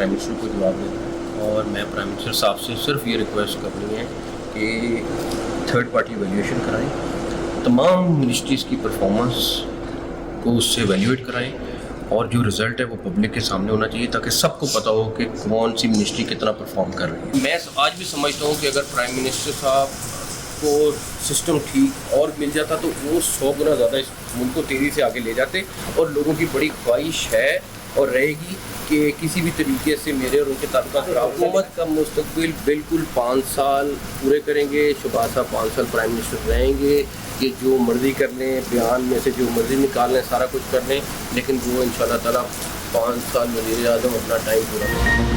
Prime minister को जवाब देना है। और मैं प्राइम मिनिस्टर साहब से सिर्फ ये रिक्वेस्ट करनी है कि थर्ड पार्टी वैल्यूएशन कराएं, तमाम मिनिस्ट्रीज़ की परफॉर्मेंस को उससे वैल्यूएट कराएं और जो रिज़ल्ट है वो पब्लिक के सामने होना चाहिए ताकि सबको पता हो कि कौन सी मिनिस्ट्री कितना परफॉर्म कर रही है। मैं आज भी समझता हूँ कि अगर प्राइम मिनिस्टर साहब को सिस्टम ठीक और मिल जाता तो वो 100 गुना ज़्यादा इस मुल्क को तेज़ी से आगे ले जाते। और लोगों की बड़ी ख्वाहिश है और रहेगी कि किसी भी तरीके से मेरे और उनके ताल्लुकात खराब। हुकूमत का मुस्तकबिल बिल्कुल 5 साल पूरे करेंगे। शहबाज साहब 5 साल प्राइम मिनिस्टर रहेंगे। ये जो मर्जी कर लें, बयान में से जो मर्जी निकाल लें, सारा कुछ कर लें, लेकिन वो इंशाल्लाह ताला 5 साल वज़ीर आज़म अपना टाइम पूरा करेंगे।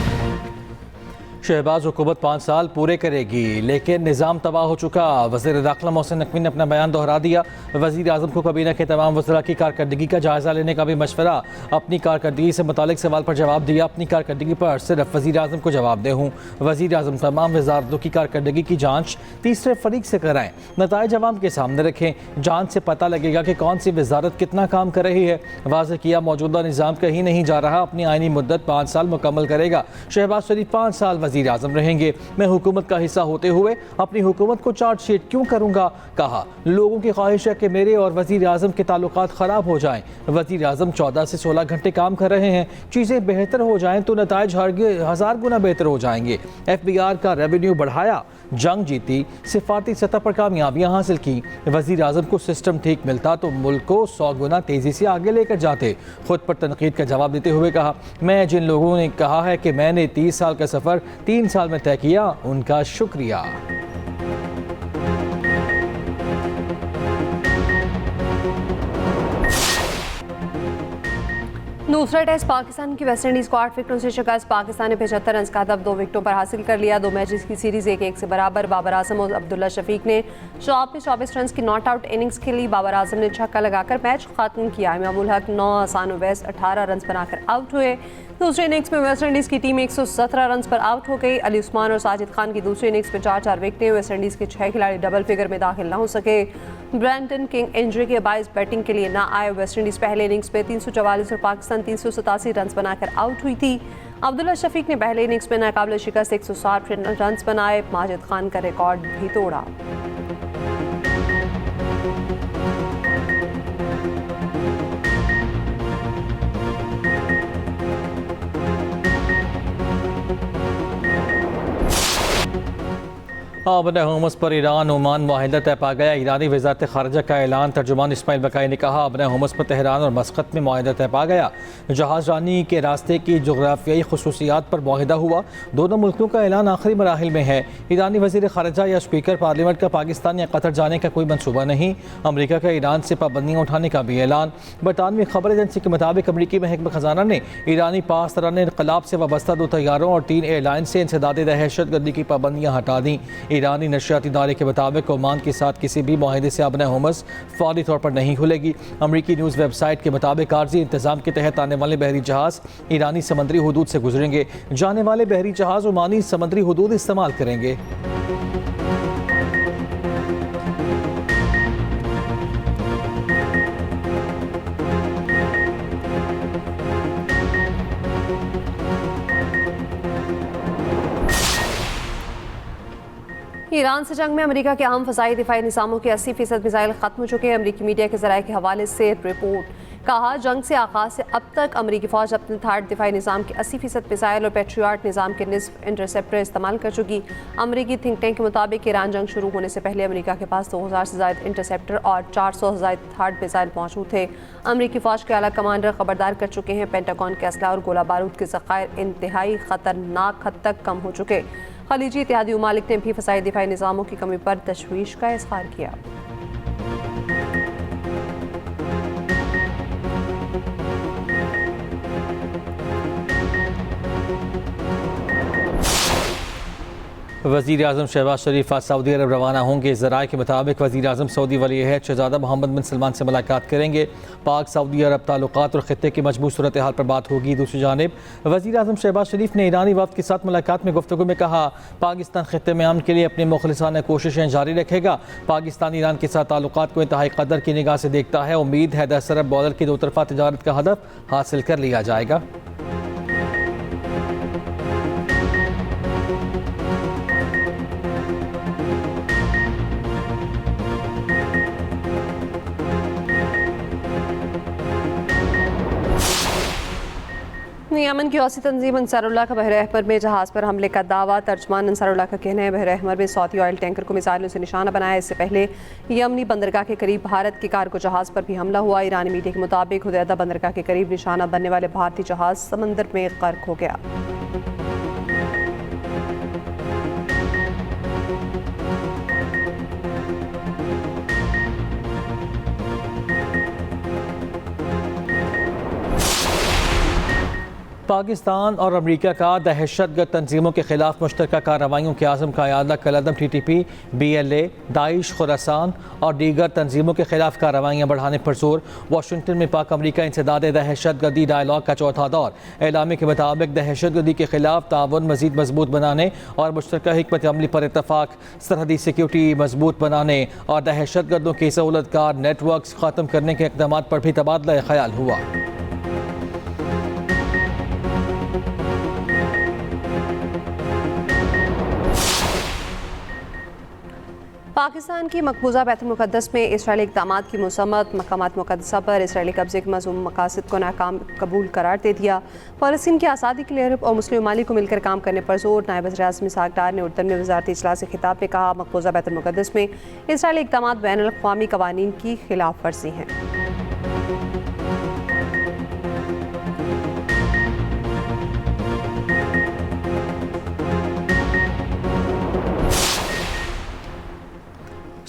शहबाज हुकूमत 5 साल पूरे करेगी लेकिन निज़ाम तबाह हो चुका। वज़ीर दाखिला मोहसिन नकवी ने अपना बयान दोहरा दिया। वज़ीर आज़म को काबीना के तमाम वज़रा की कारकर्दगी का जायज़ा लेने का भी मशवरा। अपनी कारकर्दगी से मुतालिक सवाल पर जवाब दिया। अपनी कारकर्दगी पर सिर्फ वज़ीर आज़म को जवाब दे हूँ। वज़ीर आज़म तमाम वज़ारतों की कारकर्दगी की जाँच तीसरे फरीक से कराएँ, नताइज अवाम के सामने रखें। जाँच से पता लगेगा कि कौन सी वज़ारत कितना काम कर रही है। वाज़ेह किया मौजूदा निज़ाम कहीं नहीं जा रहा, अपनी आइनी मुद्दत 5 साल मुकम्मल करेगा। शहबाज शरीफ 5 साल वज़ीर आज़म रहेंगे। मैं हुकूमत का हिस्सा होते हुए अपनी हुकूमत को चार्जशीट क्यों करूंगा। कहा लोगों की ख्वाहिश है कि मेरे और वज़ीर आज़म के ताल्लुकात ख़राब हो जाएं। वज़ीर आज़म 14 से 16 घंटे काम कर रहे हैं। चीज़ें बेहतर हो जाएं तो नताइज 1000 गुना बेहतर हो जाएंगे। FBR का रेवेन्यू बढ़ाया, जंग जीती, सिफाती सतह पर कामयाबियाँ हासिल की। वज़ीर आज़म को सिस्टम ठीक मिलता तो मुल्क को 100 गुना तेज़ी से आगे लेकर जाते। खुद पर तनकीद का जवाब देते हुए कहा मैं जिन लोगों ने कहा है कि मैंने 30 साल का सफ़र 3 साल में तय किया, उनका शुक्रिया। दूसरा टेस्ट पाकिस्तान की वेस्ट इंडीज़ को 8 विकेटों से शिकस्त। पाकिस्तान ने 75 रन का हदफ 2 विकेटों पर हासिल कर लिया। 2 मैचेस की सीरीज 1-1 से बराबर। बाबर आजम और अब्दुल्ला शफीक ने 24 रन की नॉट आउट इनिंग्स खेली। बाबर आजम ने छक्का लगाकर मैच खत्म किया। इमामुल हक 9, हसान उवैस 18 रन बनाकर आउट हुए। दूसरी इनिंग्स में वेस्ट इंडीज़ की टीम 117 रन पर आउट हो गई। अली उस्मान और साजिद खान की दूसरी इनिंग्स में 4-4 विकेटें। वेस्ट इंडीज़ के 6 खिलाड़ी डबल फिगर में दाखिल न हो सके। ब्रैंटन किंग इंजरी के बायस बैटिंग के लिए न आए। वेस्ट इंडीज़ पहले इनिंग्स में 344 और पाकिस्तान 387 रन बनाकर आउट हुई थी। अब्दुल्ला शफीक ने पहले इनिंग्स में नाकाबिल शिकस्त 160 रन बनाए। माजिद खान का रिकॉर्ड भी तोड़ा। आबने हुमस पर ईरान ओमान मुआहिदा तय पा गया। ईरानी वज़ारत ख़ारिजा का ऐलान। तर्जुमान इस्माइल बकाई ने कहा आबने हुमस पर तेहरान और मस्कत में मुआहिदा तय पा गया। जहाज़ रानी के रास्ते की जोग्राफियाई खसूसियात पर मुआहिदा हुआ। दोनों मुल्कों का ऐलान आखिरी मराहिल में है। ईरानी वज़ीर ख़ारिजा या स्पीकर पार्लियामेंट का पाकिस्तान या कतर जाने का कोई मनसूबा नहीं। अमरीका का ईरान से पाबंदियाँ उठाने का भी ऐलान। बरतानवी खबर एजेंसी के मुताबिक अमरीकी महकमा ख़जाना ने ईरानी पास दौरान इनक़लाब से वाबस्ता 2 तैयारों और 3 एयरलाइन से इंसदाद दहशतगर्दी की पाबंदियाँ हटा दी। ईरानी नशरियाती इदारे के मुताबिक ओमान के साथ किसी भी मुआहिदे से आबना हुमस फौरी तौर पर नहीं खुलेगी। अमरीकी न्यूज़ वेबसाइट के मुताबिक आर्जी इंतजाम के तहत आने वाले बहरी जहाज़ ईरानी समुद्री हुदूद से गुजरेंगे। जाने वाले बहरी जहाज़ ओमानी समुद्री हुदूद इस्तेमाल करेंगे। ईरान से जंग में अमेरिका के अहम फ़ज़ाई दिफाई निज़ामों के 80% मिसाइल ख़त्म हो चुके हैं। अमेरिकी मीडिया के ज़राए के हवाले से रिपोर्ट। कहा जंग से आगाज़ से अब तक अमेरिकी फ़ौज अपने थार्ड दिफाई निज़ाम के 80% मिसाइल और पैट्रियट निज़ाम के निस्फ इंटरसेप्टर इस्तेमाल कर चुकी। अमेरिकी थिंक टैंक के मुताबिक ईरान जंग शुरू होने से पहले अमेरिका के पास 2000 से ज़ायद इंटरसेप्टर और 400 से ज़ायद थार्ड मिसाइल मौजूद थे। अमेरिकी फ़ौज के आला कमांडर खबरदार कर चुके हैं पेंटागन के असला और गोला बारूद के ज़खायर इंतहाई ख़तरनाक हद तक कम हो चुके। खलीजी इत्तेहादी ममालिक ने भी फ़ज़ाई दिफाई निज़ामों की कमी पर तशवीश का इज़हार किया। वज़ीर आज़म शहबाज शरीफ आज सऊदी अरब रवाना होंगे। ज़राए के मुताबिक वज़ीर आज़म सऊदी वली-ए-अहद शहज़ादा मोहम्मद बिन सलमान से मुलाकात करेंगे। पाक सऊदी अरब ताल्लुकात और ख़ित्ते की मजबूत सूरत हाल पर बात होगी। दूसरी जानिब वज़ीर आज़म शहबाज शरीफ ने ईरानी वफ़द के साथ मुलाकात में गुफ्तगू में कहा पाकिस्तान ख़ित्ते में अमन के लिए अपनी मुखलिसाना कोशिशें जारी रखेगा। पाकिस्तान ईरान के साथ ताल्लुकात को इंतहाई कदर की निगाह से देखता है। उम्मीद है 10 अरब डॉलर की 2 तरफ़ा तिजारत का हदफ हासिल कर लिया जाएगा। यमन की हौसी तंजीम अंसारुल्लाह का बहर अहमर में जहाज़ पर हमले का दावा। तर्जमान अंसारुल्लाह का कहना है बहर अहमर में सऊदी ऑयल टैंकर को मिसाइलों से निशाना बनाया। इससे पहले यमनी बंदरगाह के करीब भारत के कार्गो जहाज़ पर भी हमला हुआ। ईरानी मीडिया के मुताबिक हुदैदा बंदरगाह के करीब निशाना बनने वाले भारतीय जहाज़ समंदर में गर्क हो गया। पाकिस्तान और अमरीका का दहशतगर्द तंजीमों के खिलाफ मुश्तरका कार्रवाइयों के आज़म का अयादा कलअदम TTP, BLA, दाइश, खुरासान और दीगर तंजीमों के खिलाफ कार्रवाइयाँ बढ़ाने पर जोर। वाशिंगटन में पाक अमरीका इंसदाद दहशतगर्दी डायलॉग का चौथा दौर। एलामे के मुताबिक दहशतगर्दी के खिलाफ ताउन मज़ीद मजबूत बनाने और मुश्तरका हिकमत अमली पर इतफाक, सरहदी सिक्योरिटी मजबूत बनाने और दहशतगर्दों के सहूलतकार नेटवर्क ख़त्म करने के इक़दाम पर भी तबादला ख्याल हुआ। पाकिस्तान की मकबूजा बैतुल मुक़द्दस में इसराइली इक़दामात की मसम्मत। मकामात मुक़द्दसा पर इसराइली कब्ज़े के मज़मूम मकासद को नाकाम कबूल करार दे दिया। फ़लस्तीन की आज़ादी के लिए अरब और मुस्लिम ममालिक को मिलकर काम करने पर जोर। नायब वज़ीर-ए-आज़म इसहाक़ डार ने उर्दन में वज़ारती इजलास से खिताब में कहा, मकबूजा बैतुल मुक़द्दस में इसराइली इक़दामात बैनुल अक़वामी क़वानीन की खिलाफ वर्जी हैं।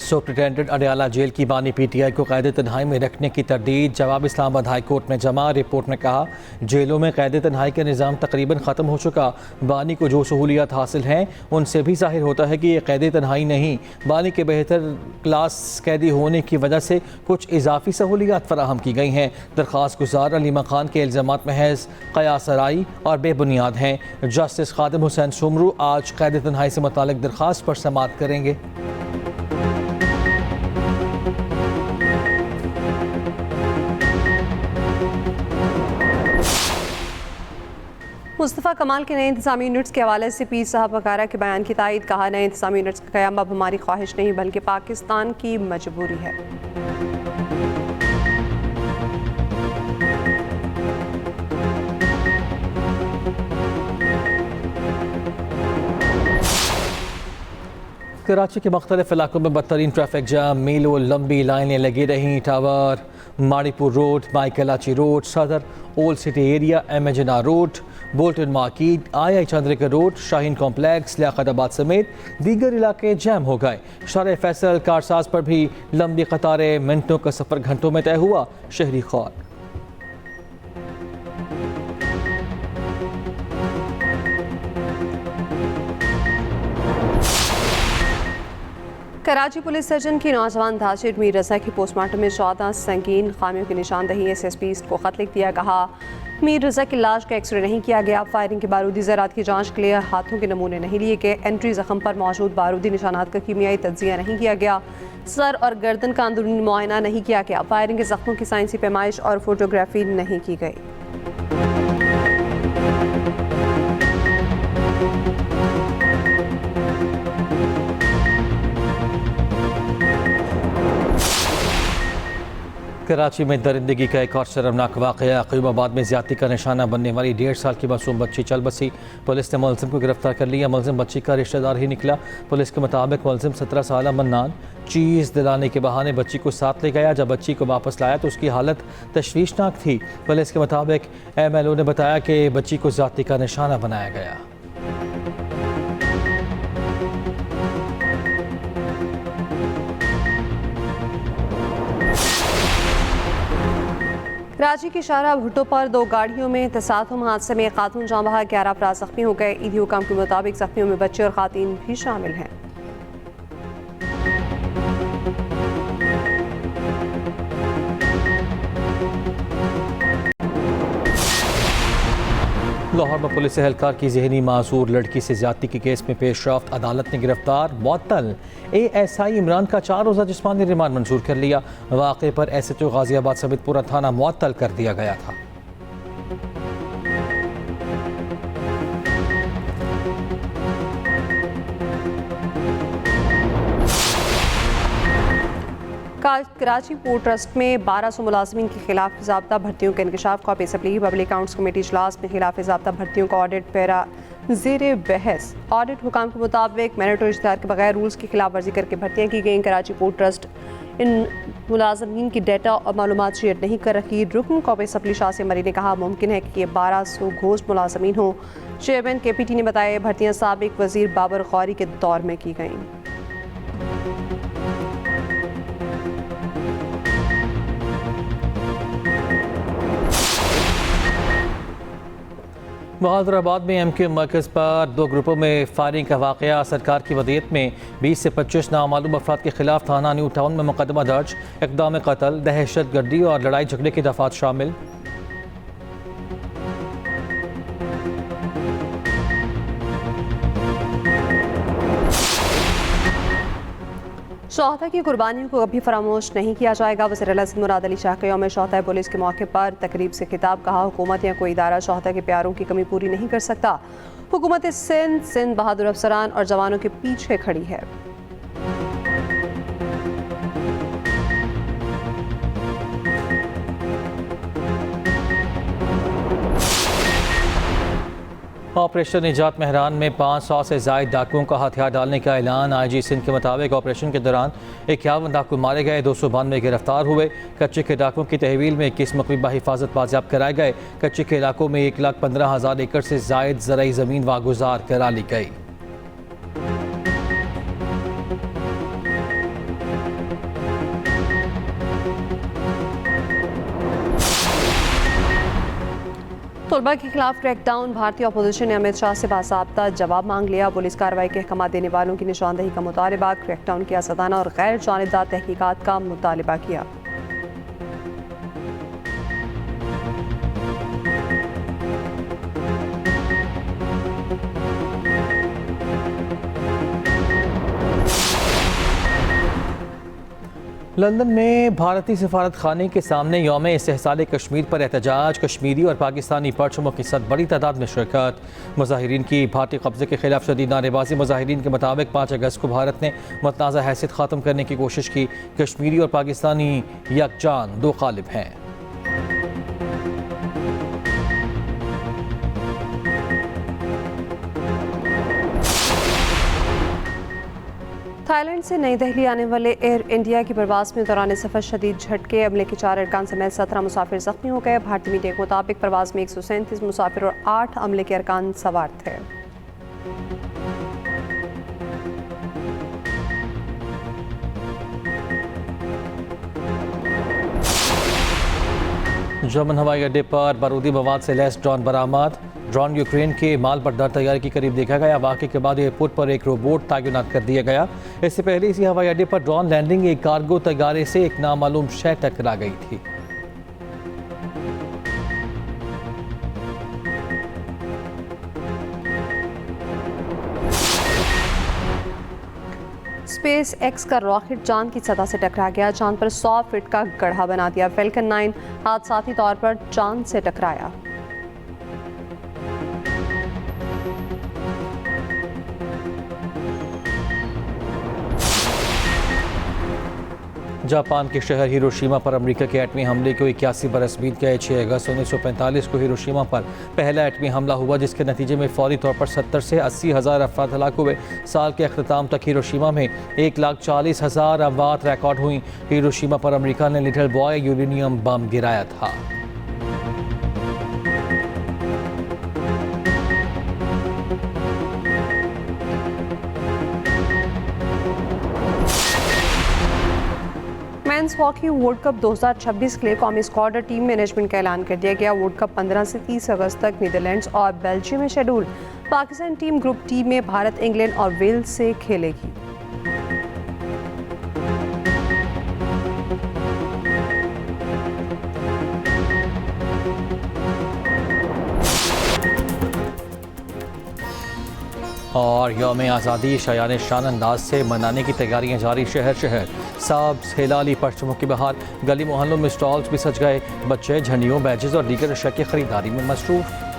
सुप्रिटेंडेंट अडयाला जेल की बानी PTI को कैद तन्हाई में रखने की तरदीद। जवाब इस्लामाबाद हाई कोर्ट में जमा। रिपोर्ट में कहा, जेलों में कैद तन्हाई का निज़ाम तकरीबन ख़त्म हो चुका। बानी को जो सहूलियात हासिल हैं उनसे भी ज़ाहिर होता है कि ये कैद तन्हाई नहीं, बानी के बेहतर क्लास कैदी होने की वजह से कुछ इजाफी सहूलियात फराहम की गई हैं। दरख्वास्त गुजार अलीमा खान के इल्ज़ामात महज क़यासराई और बेबुनियाद हैं। जस्टिस खादिम हुसैन सुमरू आज कैद तन्हाई से मुतालिक दरख्वास्त पर समाअत करेंगे। मुस्तफ़ा कमाल के नए इंतज़ामी यूनिट्स के हवाले से पीर साहब वकारा के बयान की तायद। कहा, नए इंतज़ामी यूनिट्स का क़याम अब हमारी ख्वाहिश नहीं बल्कि पाकिस्तान की मजबूरी है। कराची के मुख्तलिफ इलाकों में बदतरीन ट्रैफिक जाम, मीलों लंबी लाइनें लगी रहीं। टावर, माड़ीपुर रोड, माइकलाची रोड, सदर, old city area, MHNR road, Bolton market, II Chandrika road, Shaheen complex, Liaquatabad समेत दीगर इलाके जैम हो गए। शारे फैसल कारसाज पर भी लंबी कतारें, मिनटों का सफ़र घंटों में तय हुआ। शहरी खौर। कराची पुलिस सर्जन की नौजवान धाजिर मीर रज़ा की पोस्टमार्टम में 14 संगीन खामियों की निशानदही। SSP को खत लिख दिया। कहा, मीर रज़ा की लाश का एक्सरे नहीं किया गया। फायरिंग के बारूदी ज़रात की जांच के लिए हाथों के नमूने नहीं लिए गए। एंट्री ज़ख्म पर मौजूद बारूदी निशानात का कीमियाई तज्जिया नहीं किया गया। सर और गर्दन का अंदरूनी मुआयना नहीं किया गया। फायरिंग के ज़ख्मों की साइंसी पैमाइश और फोटोग्राफी नहीं की गई। कराची में दरिंदगी का एक और शर्मनाक वाक़या। क़यूमाबाद में ज़्यादती का निशाना बनने वाली 1.5 साल की मासूम बच्ची चल बसी। पुलिस ने मुलज़िम को गिरफ्तार कर लिया। मुलज़िम बच्ची का रिश्तेदार ही निकला। पुलिस के मुताबिक मुलज़िम 17 साल मन्नान चीज़ दिलाने के बहाने बच्ची को साथ ले गया। जब बच्ची को वापस लाया तो उसकी हालत तशवीशनाक थी। पुलिस के मुताबिक MLO ने बताया कि बच्ची को ज़्यादती का निशाना बनाया गया। कराची की शाहरा भुट्टो पर 2 गाड़ियों में तसादुम हादसे में खातून जाँ बहक 11 अफराद जख्मी हो गए। ईदी हुकाम के मुताबिक जख्मियों में बच्चे और खातून भी शामिल हैं। लाहौर में पुलिस एहलकार की जहनी मासूर लड़की से ज्यादती के केस में पेशरफ्त। अदालत ने गिरफ्तार मुअत्तल ASI इमरान का 4 रोज़ा जिस्मानी रिमांड मंजूर कर लिया। वाक़े पर SHO गाजियाबाद समेत पूरा थाना मुअत्तल कर दिया गया था। कराची पोर्ट ट्रस्ट में 1200 मुलाजमीन के खिलाफ ज़ाब्ता भर्तियों के इंकशाफ copy assembly public accounts committee इजलास में खिलाफ ज़ाब्ता भर्तियों का ऑडिट पैरा ज़ेर बहस। ऑडिट हुकाम के मुताबिक मैनेटरी इश्तिहार के बगैर रूल्स की खिलाफ वर्जी करके भर्तियाँ की गई। कराची पोर्ट ट्रस्ट इन मुलाजमीन की डेटा और मालूमात शेयर नहीं कर रही। रुकन कॉपी असम्बली शाह से मरी ने कहा मुमकिन है कि ये 1200 घोष मुलाजमीन हों। चेयरमैन KPT ने बताया भर्तियाँ साबिक वजीर बाबर गौरी के दौर में की गईं। बहादुराबाद में MQ मरकज़ पर 2 ग्रुपों में फायरिंग का वाक़या। सरकार की वदीयत में 20 से 25 नामालूम अफराद के खिलाफ थाना न्यू टाउन में मुकदमा दर्ज। इक़दाम कत्ल, दहशत गर्दी और लड़ाई झगड़े की दफ़ात शामिल। शोहदा की कुर्बानियों को कभी फरामोश नहीं किया जाएगा। वज़ीर आला सिंध मुराद अली शाह का यौम शोहदा पुलिस के मौके पर तकरीब से खिताब। कहा हुकूमत या कोई इदारा शोहदा के प्यारों की कमी पूरी नहीं कर सकता। हुकूमत सिंध बहादुर अफसरान और जवानों के पीछे खड़ी है। ऑपरेशन निजात मेहरान में 500 से ज़ायद डाकुओं का हथियार डालने का ऐलान। IG सिंध के मुताबिक ऑपरेशन के दौरान 51 डाकू मारे गए, 292 गिरफ्तार हुए। कच्चे के डाकुओं की तहवील में 21 मकबा हिफाजत बाजियाब कराए गए। कच्चे के इलाकों में 1,15,000 एकड़ से ज़ायद ज़रई ज़मीन वागुजार करा ली गई। तलबा के खिलाफ क्रैकडाउन। भारतीय अपोजिशन ने अमित शाह से बासाब्ता जवाब मांग लिया। पुलिस कार्रवाई के अहकाम देने वालों की निशानदही का मुतालबा। क्रैकडाउन किया सदाना और गैर जानिबदार तहकीकात का मुतालबा किया। लंदन में भारतीय सफारत खाने के सामने यौम इस्तेहसाल कश्मीर पर एहतजाज। कश्मीरी और पाकिस्तानी परचमों के साथ बड़ी तादाद में शिरकत। मुजाहिरीन की भारतीय कब्जे के खिलाफ शदीद नारेबाजी। मुजाहिरीन के मुताबिक 5 अगस्त को भारत ने मुतनाज़ा हैसियत ख़त्म करने की कोशिश की। कश्मीरी और पाकिस्तानी यकजान 2 गालिब हैं। थाईलैंड से नई दिल्ली आने वाले एयर इंडिया की परवाज़ में दौरान सफ़र शदीद झटके। अमले के 4 अरकान समेत 17 मुसाफिर ज़ख्मी हो गए। भारतीय मीडिया के मुताबिक परवाज़ में 137 मुसाफिर और 8 अमले के अरकान सवार थे। जर्मन हवाई अड्डे पर बारूदी मवाद से लैस ड्रोन बरामद। ड्रोन यूक्रेन के माल बर्दार तैयारी के करीब देखा गया। वाक़े के बाद एयरपोर्ट पर एक रोबोट तैनात कर दिया गया। इससे पहले इसी हवाई अड्डे पर ड्रोन लैंडिंग एक कार्गो तैयारे से एक नामालूम शय टकरा गई थी। स्पेस एक्स का रॉकेट चांद की सतह से टकरा गया। चांद पर 100 फीट का गड्ढा बना दिया। फैल्कन 9 हादसाती तौर पर चांद से टकराया। जापान के शहर हिरोशिमा पर अमेरिका के एटमी हमले को 81 बरस बीत गए। 6 अगस्त 1945 को हिरोशिमा पर पहला एटमी हमला हुआ, जिसके नतीजे में फौरी तौर पर 70 से 80 हज़ार अफराद हलाक हुए। साल के अख्ताम तक हिरोशिमा में 1,40,000 अमवात रिकॉर्ड हुई। हिरोशिमा पर अमेरिका ने लिटिल बॉय यूरेनियम बम गिराया था। मेंस हॉकी वर्ल्ड कप 2026 के लिए कौमी स्क्वाड और टीम मैनेजमेंट का ऐलान कर दिया गया। वर्ल्ड कप 15 से 30 अगस्त तक नीदरलैंड्स और बेल्जियम में schedule. Pakistan team group T में भारत, इंग्लैंड और वेल्स से खेलेगी। और यौम आज़ादी शायान शान अंदाज से मनाने की तैयारियां जारी। शहर शहर सब्ज़ हिलाली परचमों की बहार। गली मोहल्लों में स्टॉल्स भी सज गए। बच्चे झंडियों, बैजेस और दीगर अशिया की खरीदारी में मसरूफ़।